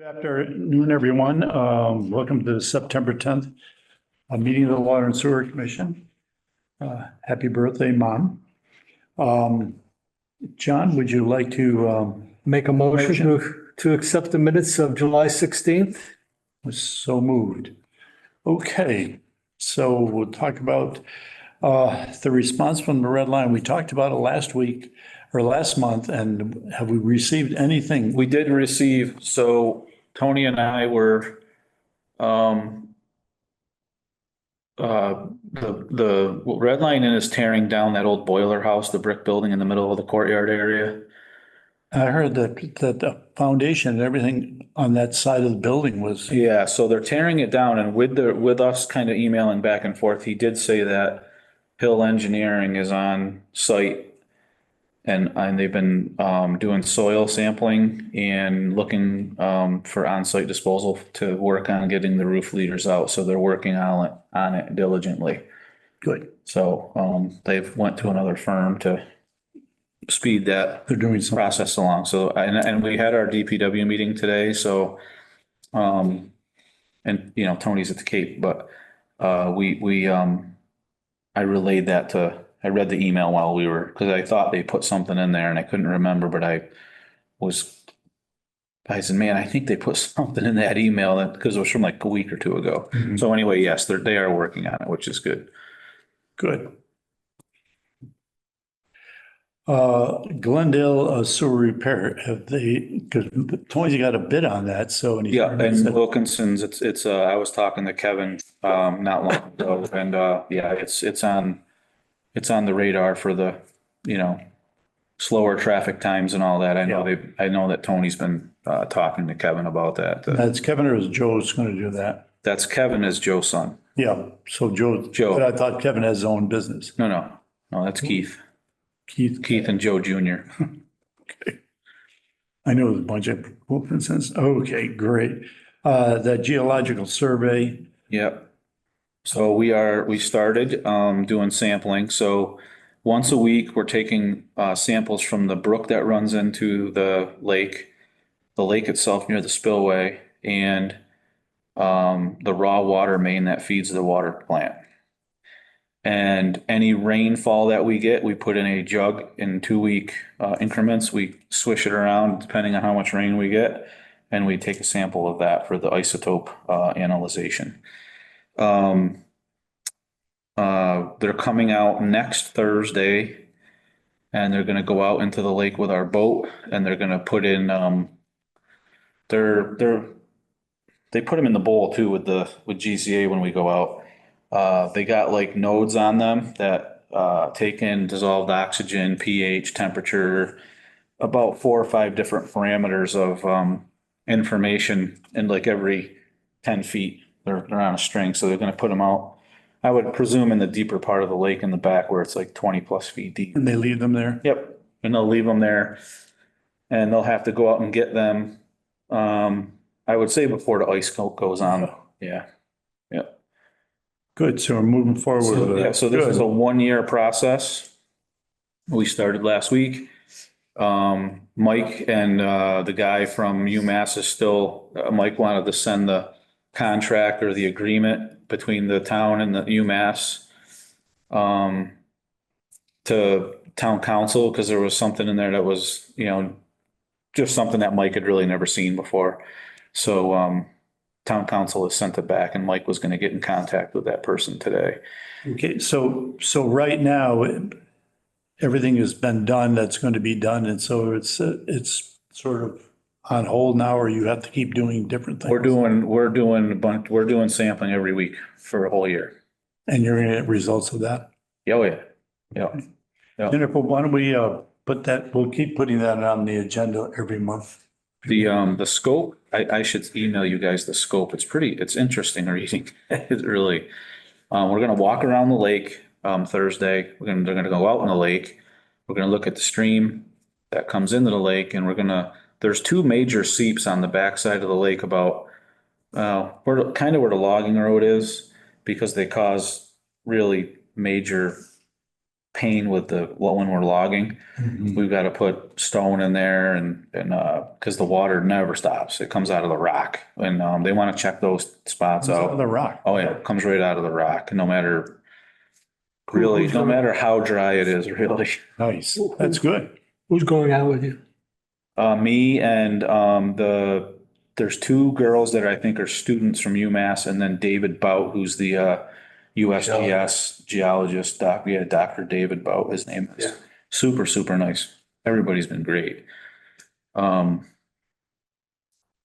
Afternoon, everyone. Welcome to the September 10th meeting of the Water and Sewer Commission. Happy birthday, Mom. John, would you like to, Make a motion to accept the minutes of July 16th? was so moved? Okay, so we'll talk about the response from the Red Line. We talked about it last week or last month, and have we received anything? We did receive, so Tony and I were, the Red Line Inn is tearing down that old boiler house, the brick building in the middle of the courtyard area. I heard that the foundation and everything on that side of the building was, Yeah, so they're tearing it down, and with us kind of emailing back and forth, he did say that Hill Engineering is on site. And they've been doing soil sampling and looking for on-site disposal to work on getting the roof leaders out. So they're working on it diligently. good. So they've went to another firm to speed that They're doing some, process along. So, and we had our DPW meeting today, so, and, you know, Tony's at the Cape, but, I relayed that I read the email while we were, because I thought they put something in there and I couldn't remember, but I said, man, I think they put something in that email that, because it was from like a week or two ago. Mhm. So anyway, yes, they are working on it, which is good. good. Glendale sewer repair, have they, because Tony's got a bid on that, so. And Yeah, and Wilkinson's, I was talking to Kevin, not long ago, and, yeah, it's on the radar for the, you know, slower traffic times and all that. I know that Tony's been, talking to Kevin about that. That's Kevin or is Joe's going to do that? That's Kevin is Joe's son. Yeah, so Joe. Joe. But I thought Kevin has his own business. No, that's Keith Keith, and Joe Junior. I know there's a bunch of Wilkinsons. Okay, great. The geological survey, Yep. So we started doing sampling. So once a week, we're taking samples from the brook that runs into the lake itself near the spillway, and the raw water main that feeds the water plant. And any rainfall that we get, we put in a jug in 2-week increments. We swish it around depending on how much rain we get, and we take a sample of that for the isotope analyzation. They're coming out next Thursday, and they're gonna go out into the lake with our boat, and they're gonna put in, they put them in the bowl too with GCA when we go out. They got like nodes on them that take in dissolved oxygen, pH, temperature, about 4 or 5 different parameters of information, and like every 10 feet, they're on a string, so they're gonna put them out. I would presume in the deeper part of the lake in the back where it's like 20+ feet deep. and they leave them there? Yep, and they'll leave them there, and they'll have to go out and get them. I would say before the ice goes on. Yeah. Good, so we're moving forward with So, it. yeah, so this is a Good. 1-year process. We started last week. Mike and the guy from UMass is still, Mike wanted to send the contract or the agreement between the town and the UMass to town council, because there was something in there that was, you know, just something that Mike had really never seen before. So town council has sent it back, and Mike was going to get in contact with that person today. Okay, so right now, everything has been done that's going to be done, and so it's sort of on hold now, or you have to keep doing different things? We're doing sampling every week for a whole year. And you're going to get results of that? Oh, yeah. Yeah. Yeah. Jennifer, why don't we put that, we'll keep putting that on the agenda every month. The scope, I should email you guys the scope. It's interesting reading. It's really, we're gonna walk around the lake, Thursday. They're gonna go out in the lake. We're gonna look at the stream that comes into the lake, and there's 2 major seeps on the backside of the lake about, where the logging road is, because they cause really major pain with when we're logging. We've got to put stone in there because the water never stops. It comes out of the rock and, they want to check those spots Out of the out. rock. Oh yeah, it comes right out of the rock, no matter how dry it is, really. Nice. That's good. Who's going out with you? Me and, there's two girls that I think are students from UMass and then David Bout, who's the, USGS geologist, Dr. David Bout, his name is. Yeah. Super, super nice. Everybody's been great.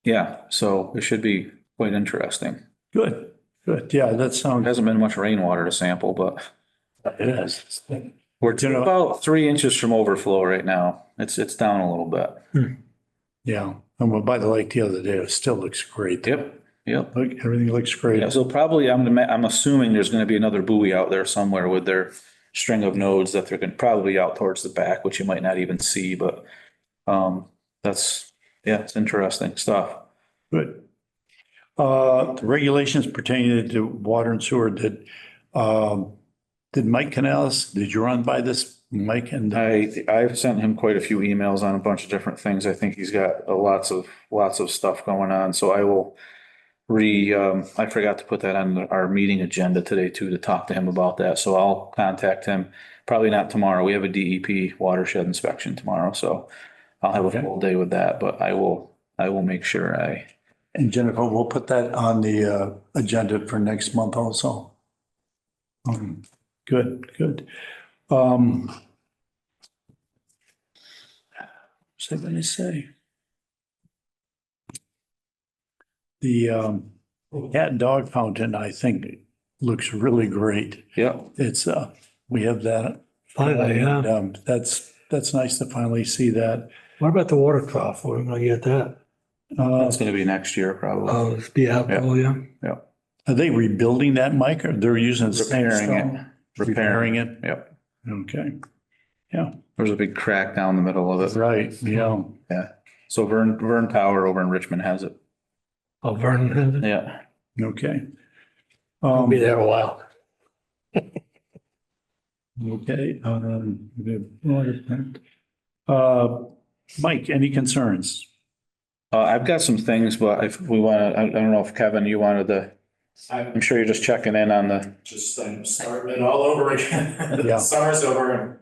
Yeah, so it should be quite interesting. Good, good. Yeah, that There sounds, hasn't been much rainwater to sample, but it is. we're You know- about 3 inches from overflow right now. It's down a little bit. Yeah, I went by the lake the other day. It still looks great. Yep, yep. Look, everything looks great. Yeah, so probably I'm assuming there's gonna be another buoy out there somewhere with their string of nodes that they're gonna probably out towards the back, which you might not even see, but that's, yeah, it's interesting stuff. Good. The regulations pertaining to water and sewer, did Mike Canales, did you run by this, Mike? And I've sent him quite a few emails on a bunch of different things. I think he's got lots of stuff going on, so I will I forgot to put that on our meeting agenda today too, to talk to him about that. So I'll contact him, probably not tomorrow. We have a DEP watershed inspection tomorrow, so I'll have a Okay. full day with that, but I will make sure And Jennifer, we'll put that on the agenda for next month also. Good, good. What's I gonna say? The cat and dog fountain, I think, looks really great. yeah. It's, we have that. Finally, yeah. And, that's nice to finally see that. What about the water trough? We're gonna get that. That's gonna be next year probably. Oh, it's be out, oh, yeah. Yeah. Are they rebuilding that, Mike, or they're using the same Repairing it. stone? Repairing it? Yep. Okay, yeah, There's a big crack down the middle of it. right, yeah. Yeah. So Vern Tower over in Richmond has it. Oh, Vernon has it? Yeah. Okay. I'll be there a while. Okay, Mike, any concerns? I've got some things, but if we want to, I don't know if Kevin, you wanted to, I'm sure you're just checking in on the, I'm starting it all over again. Yeah. Summer's over and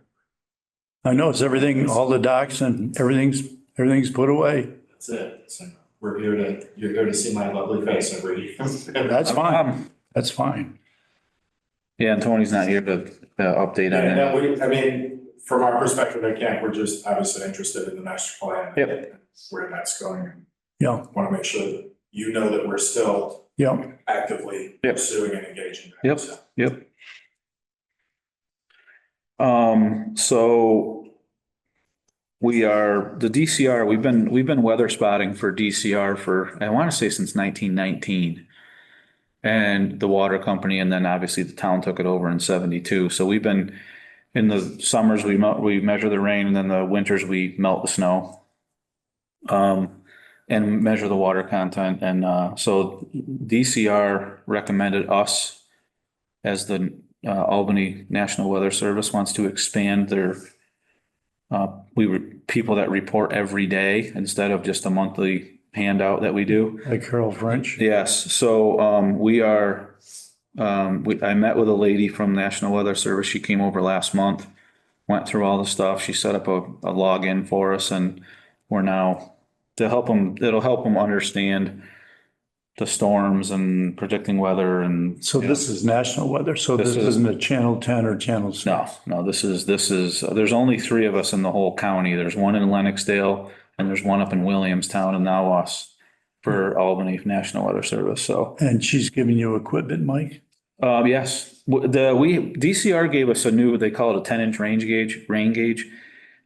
I know it's everything, all the docks and everything's put away. that's it. So you're here to see my lovely face every. That's fine, that's fine. yeah, and Tony's not here to update on And it. then I mean, from our perspective, again, we're just obviously interested in the master plan. Yep. and Where that's going. Yeah, Want to make sure that you know that we're still yeah, actively Yep. pursuing and engaging. Yep. So, Yep. So the DCR, we've been weather spotting for DCR for, I want to say since 1919. And the water company, and then obviously the town took it over in 72. So we've been, in the summers, we measure the rain, and then the winters, we melt the snow. And measure the water content. And, so DCR recommended us as the Albany National Weather Service wants to expand their, people that report every day instead of just a monthly handout that we do. like Carol French. Yes, so we are, I met with a lady from National Weather Service. She came over last month, went through all the stuff. She set up a login for us, and we're now it'll help them understand the storms and predicting weather and. So this is national weather, so This this is- isn't a Channel 10 or Channel 6? No, this is, there's only three of us in the whole county. There's one in Lenoxdale and there's one up in Williamstown and now us for Albany National Weather Service, so. And she's giving you equipment, Mike? Yes, DCR gave us they call it a 10-inch rain gauge.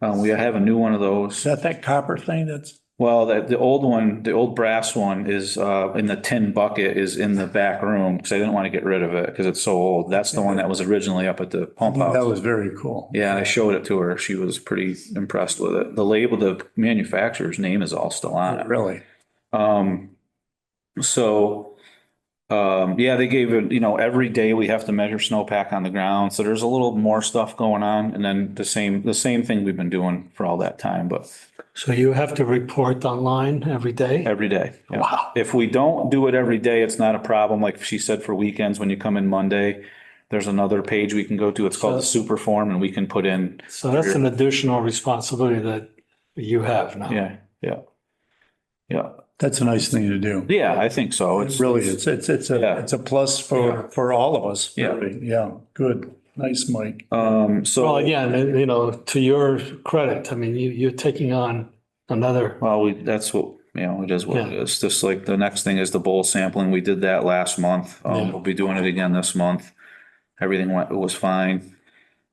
We have a new one of Is those. that copper thing that's, Well, the old one, the old brass one is, in the tin bucket is in the back room because I didn't want to get rid of it because it's so old. That's the one that was originally up at the pump that house. was very cool. Yeah, I showed it to her. She was pretty impressed with it. The label, the manufacturer's name is all still on it. Really? So, Yeah, they gave it, every day we have to measure snowpack on the ground. So there's a little more stuff going on. And then the same thing we've been doing for all that time, but So you have to report online every day? every day. Yeah. Wow. If we don't do it every day, it's not a problem. Like she said, for weekends, when you come in Monday, there's another page we can go to. It's called the super form, and we can put in. So that's an additional responsibility that you have now. Yeah, yeah. Yeah, That's a nice thing to do. yeah, I think so. It really is. Yeah. It's a plus for all of us. Yeah. Really. Yeah, good. Nice, Mike. Well, So, again, to your credit, I mean, you're taking on another, well, that's what, it is what it is. Just like the next thing is the bowl sampling. We did that last month. Yeah. We'll be doing it again this month. Everything was fine.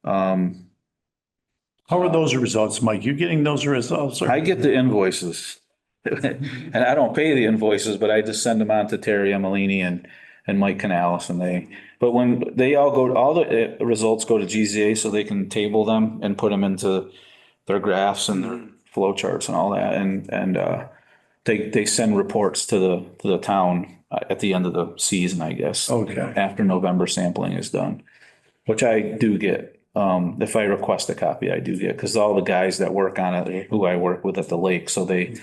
How are those results, Mike? You getting those results? I get the invoices. And I don't pay the invoices, but I just send them on to Terry Emilini and Mike Canales, but when they all the results go to GZA so they can table them and put them into their graphs and their flow charts and all that. And they send reports to the town at the end of the season, I guess. Okay. After November sampling is done, which I do get. If I request a copy, I do get, because all the guys that work on it, who I work with at the lake, so they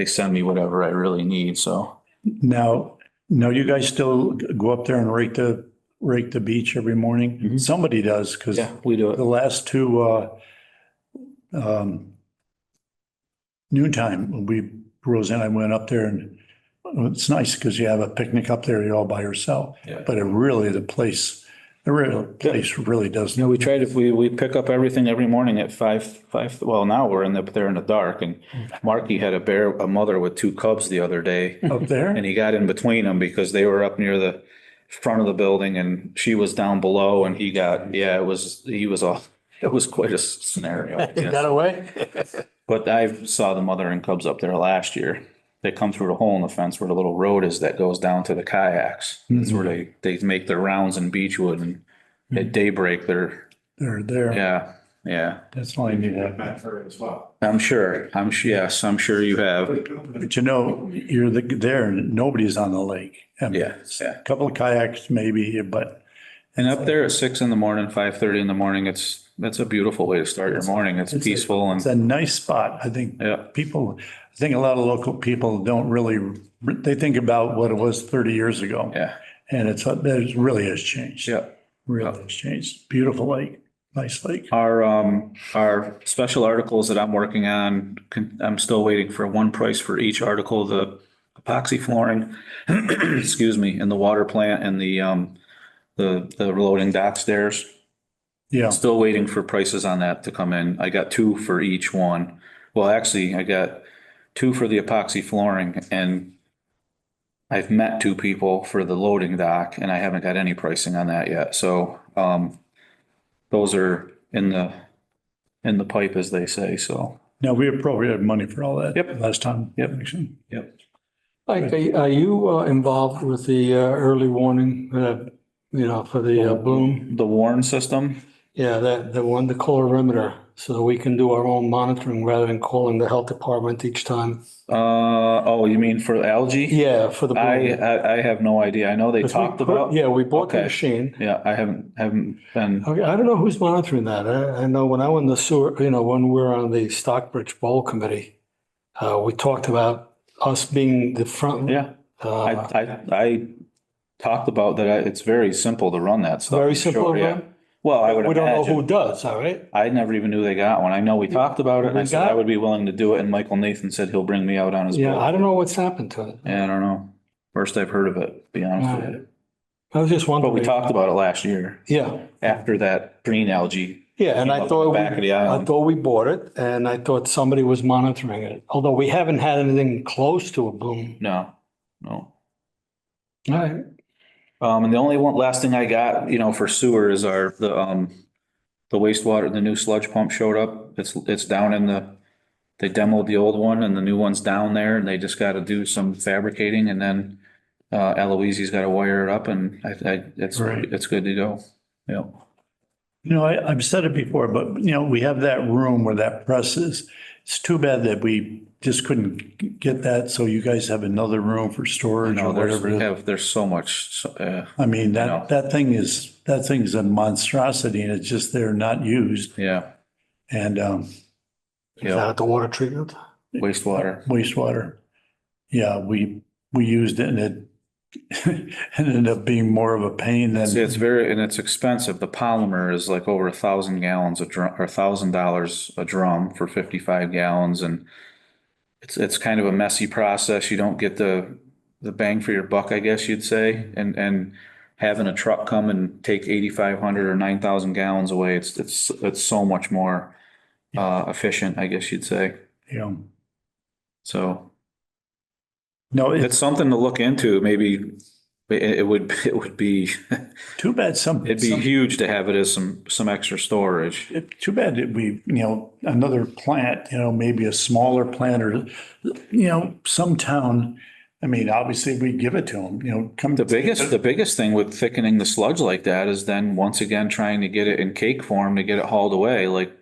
send me whatever I really need, so. Now, you guys still go up there and rake the beach every morning? Somebody does, because Yeah, we do the it. last two noontime, Roseanne and I went up there, and it's nice because you have a picnic up there, you're all by yourself. Yeah. But the real place really does. We try to, we pick up everything every morning at five, well, now we're up there in the dark, and Marky had a mother with two cubs the other day. Up there? And he got in between them because they were up near the front of the building and she was down below, and it was quite a scenario. you got away? But I saw the mother and cubs up there last year. They come through the hole in the fence where the little road is that goes down to the kayaks. That's where they make their rounds in Beechwood, and at daybreak, They're there. yeah. That's all I need. I've met her as well. I'm sure you have. But you're there and nobody's on the lake. I mean, Yeah, yeah. a couple of kayaks maybe, but And up there at 6 a.m, 5:30 in the morning, that's a beautiful way to start your morning. It's peaceful it's and, a nice spot. I think yeah, I think a lot of local people don't really, they think about what it was 30 years ago. yeah, And it really has changed. yeah. Really has changed. Beautiful lake, nice lake. Our special articles that I'm working on, I'm still waiting for one price for each article, the epoxy flooring, excuse me, and the water plant and the loading dock stairs. Yeah, Still waiting for prices on that to come in. I got two for each one. Well, actually, I got two for the epoxy flooring, and I've met two people for the loading dock, and I haven't got any pricing on that yet. So, those are in the pipe, as they say, so. no, we appropriated money for all that. Yep. Last time. Yep. Actually. Yep. Like, are you involved with the early warning, for the boom? The Warren system, Yeah, the colorimeter, so that we can do our own monitoring rather than calling the health department each time. oh, you mean for algae? Yeah, for the boom. I have no idea. I know they 'Cause we talked put- about. Yeah, we bought the Okay. machine. Yeah, I haven't been, Okay, I don't know who's monitoring that. I know when I was in the sewer, when we were on the Stockbridge Bowl Committee, we talked about us being the front. yeah. Uh, I talked about that. It's very simple to run that stuff. Very simple to Yeah. run? Well, I would We don't know who imagine. does, all right? I never even knew they got one. I know we talked about it, and I We said got I it? would be willing to do it, and Michael Nathan said he'll bring me out on his Yeah, boat. I don't know what's happened to it. Yeah, I don't know. First I've heard of it, to be honest with you. I was just But wondering. we talked about it last year, Yeah, after that green algae. yeah, and Came I up thought, the back of the I island. thought we bought it, and I thought somebody was monitoring it, although we haven't had anything close to a boom. No. All right. And the only last thing I got, for sewer is the wastewater, the new sludge pump showed up. It's down they demoed the old one and the new one's down there, and they just got to do some fabricating, and then Eloise's got to wire it up, and Right. it's good to go. Yeah. I've said it before, but we have that room where that press is. It's too bad that we just couldn't get that, so you guys have another room for You storage know, or whatever it is. there's so much, I mean, know. that thing is a monstrosity and it's just there not used. yeah, And, Is that the water treatment? wastewater. wastewater. Yeah, we used it and it ended up being more of a pain than, It's very, and it's expensive. The polymer is like over 1,000 gallons a drum, or $1,000 a drum for 55 gallons. And it's kind of a messy process. You don't get the bang for your buck, I guess you'd say. And having a truck come and take 8,500 or 9,000 gallons away, it's so much more efficient, I guess you'd say. you know, So no, it's it's something to look into. Maybe it would be, too bad it'd be huge to have it as some extra storage. too bad that we, another plant, maybe a smaller plant or, some town. I mean, obviously we give it to them, come. The biggest thing with thickening the sludge like that is then once again trying to get it in cake form to get it hauled away, like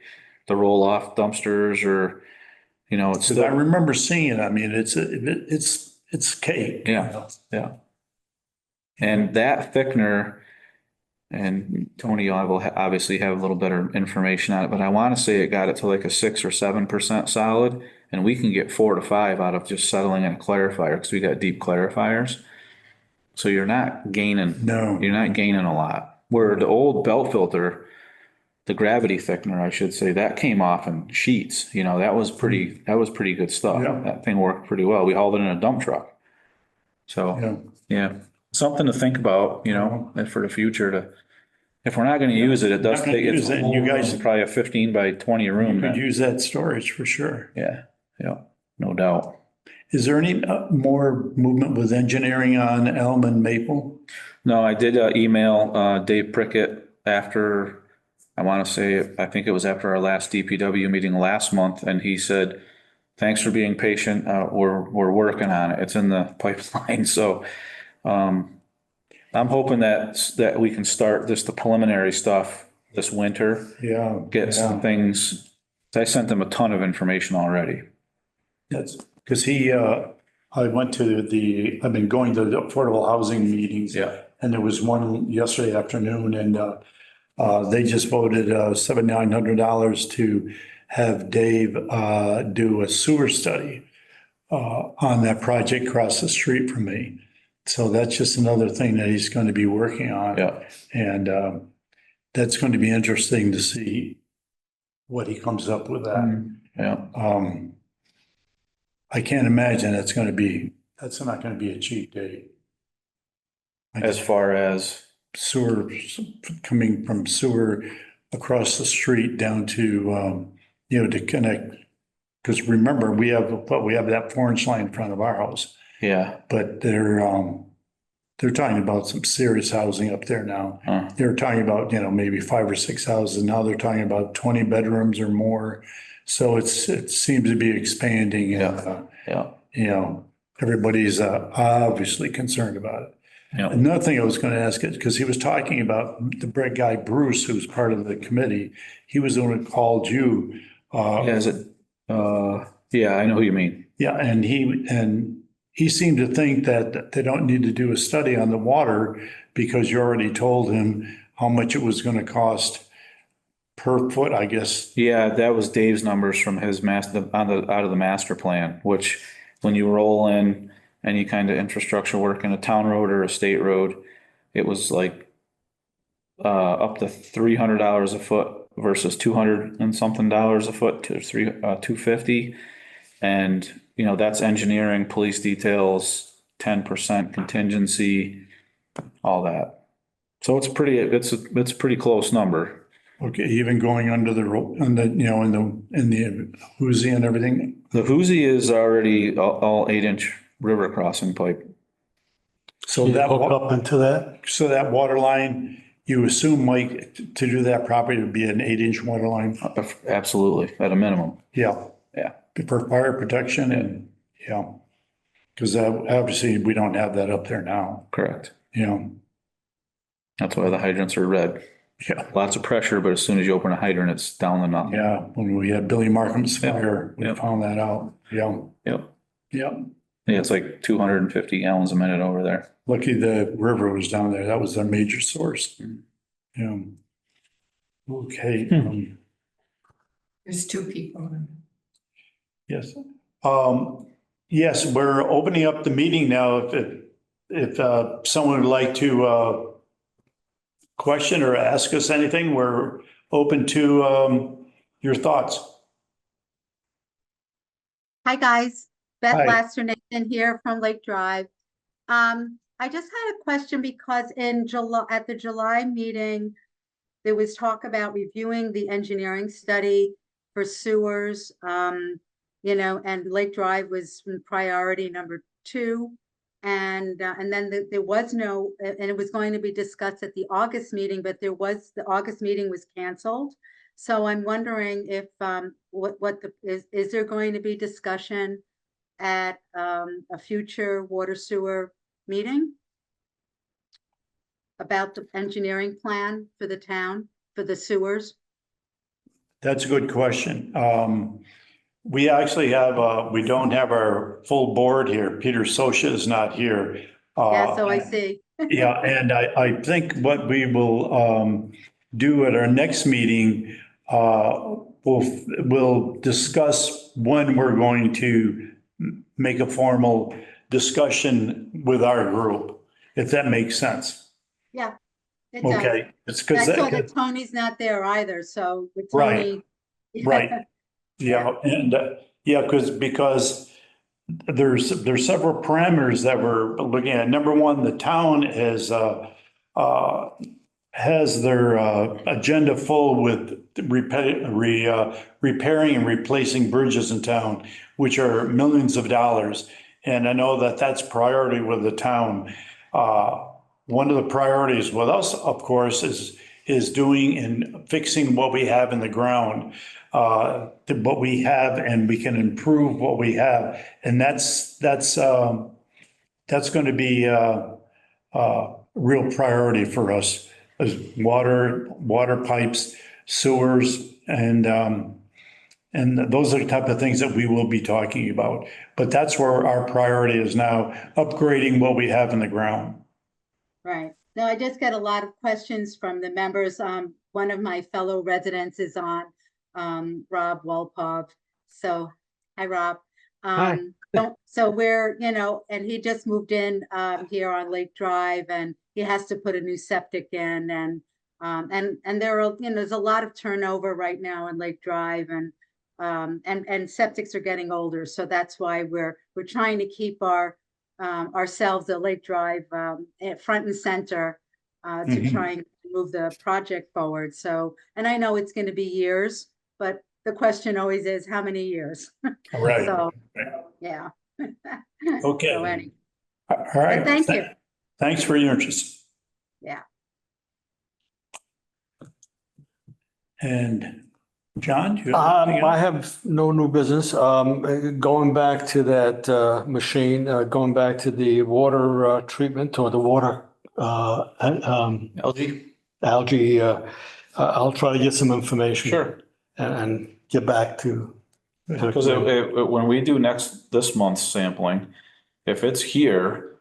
the roll off dumpsters or, it's Cause I still, remember seeing it. I mean, it's cake. Yeah. yeah. And that thickener, and Tony, I will obviously have a little better information on it, but I want to say it got it to like a 6 or 7% solid, and we can get 4 to 5 out of just settling in a clarifier because we got deep clarifiers. So you're not gaining. No. You're not gaining a lot. Where the old belt filter, the gravity thickener, I should say, that came off in sheets. That was pretty good stuff. Yeah. That thing worked pretty well. We hauled it in a dump truck. So, yeah, something to think about, and for the future if we're not going to use it, it does Not gonna take, use it, and you guys- probably a 15 by 20 room. You could then. use that storage for sure. Yeah, no doubt. Is there any more movement with engineering on Elm and Maple? No, I did email Dave Prickett after, I think it was after our last DPW meeting last month, and he said, thanks for being patient. We're working on it. It's in the pipeline. So I'm hoping that we can start the preliminary stuff this winter, Yeah. get some things. I sent them a ton of information already. That's because I've been going to the affordable housing meetings. Yeah. And there was one yesterday afternoon and they just voted $7,900 to have Dave do a sewer study on that project across the street from me. So that's just another thing that he's going to be working on. Yeah. And that's going to be interesting to see what he comes up with that. Yeah. I can't imagine that's not going to be a cheap date. As far as Sewer, coming from sewer across the street down to, to connect. Because remember, we have that 4-inch line in front of our house, yeah. but they're talking about some serious housing up there now. They're talking about, maybe 5 or 6 houses. Now they're talking about 20 bedrooms or more. So it seems to be expanding and, Yeah. Everybody's obviously concerned about it. Yeah. Another thing I was going to ask it, because he was talking about the bread guy, Bruce, who's part of the committee. He was the one who called you. Yeah, is it, yeah, I know who you mean. Yeah, and he seemed to think that they don't need to do a study on the water because you already told him how much it was going to cost per foot, I guess. Yeah, that was Dave's numbers from his out of the master plan, which when you roll in any kind of infrastructure work in a town road or a state road, it was like up to $300 a foot versus 200 and something dollars a foot to $250. And, that's engineering, police details, 10% contingency, all that. So it's a pretty close number. Okay, even going under the road, in the Hoosie and everything. The Hoosie is already all 8-inch river crossing pipe. So You that hook up into that? So that water line, you assume, Mike, to do that property would be an 8-inch water line? Absolutely, at a minimum. Yeah. Yeah. For fire protection and, because obviously we don't have that up there now. Correct. Yeah. That's why the hydrants are red. Yeah, lots of pressure, but as soon as you open a hydrant, it's down to nothing. yeah, when we had Billy Markham's fire, we Yeah. found that out. Yeah, Yep. yeah. Yeah, it's like 250 gallons a minute over there. Lucky the river was down there. That was a major source. Yeah. Okay, There's two people. yes. Yes, we're opening up the meeting now. If someone would like to question or ask us anything, we're open to your thoughts. Hi, guys. Beth Hi. Nathan here from Lake Drive. I just had a question because in July, at the July meeting, there was talk about reviewing the engineering study for sewers, and Lake Drive was priority number 2. And then there was no, and it was going to be discussed at the August meeting, but the August meeting was canceled. So I'm wondering if, is there going to be discussion at a future water sewer meeting about the engineering plan for the town, for the sewers? That's a good question. We actually have, we don't have our full board here. Peter Socia is not here. Yeah, so I see. Yeah, and I think what we will do at our next meeting, we'll discuss when we're going to make a formal discussion with our group, if that makes sense. Yeah, it does. Okay, it's I because saw that Tony's not there either, so with Right. Tony. right. Yeah, and yeah, because there's several parameters that we're looking at. Number one, the town has their agenda full with repairing and replacing bridges in town, which are millions of dollars. And I know that that's priority with the town. One of the priorities with us, of course, is doing and fixing what we have in the ground, what we have, and we can improve what we have. And that's going to be a real priority for us, as water pipes, sewers, and those are the type of things that we will be talking about. But that's where our priority is now, upgrading what we have in the ground. Right. No, I just got a lot of questions from the members. One of my fellow residents is on, Rob Walpov. So, hi, Rob. Hi. So we're, and he just moved in here on Lake Drive, and he has to put a new septic in, and there are, there's a lot of turnover right now in Lake Drive, and septics are getting older, so that's why we're trying to keep ourselves at Lake Drive at front and center to try and move the project forward. So, and I know it's going to be years, but the question always is how many years? Right. So, yeah. Okay. So anyway, All right. but thank you. Thanks for your interest. Yeah. And John, do you have anything I else? have no new business. Going back to that machine, going back to the water treatment or the water LG? algae, I'll try to get some information. Sure. And get back to. Because when we do this month's sampling, if it's here,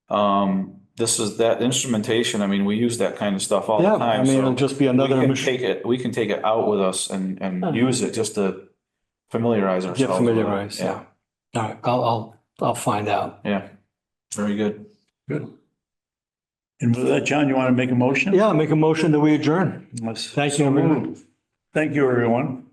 that instrumentation, I mean, we use that kind of stuff all Yeah, the time. I mean, so it'll just be another we can machine. we can take it out with us and use it just to familiarize ourselves. Get with it. familiarized, yeah. All right, I'll find out. Yeah, very good. Good. And with that, John, you want to make a motion? Yeah, make a motion that we adjourn. Unless- Thank you, everyone. Thank you, everyone.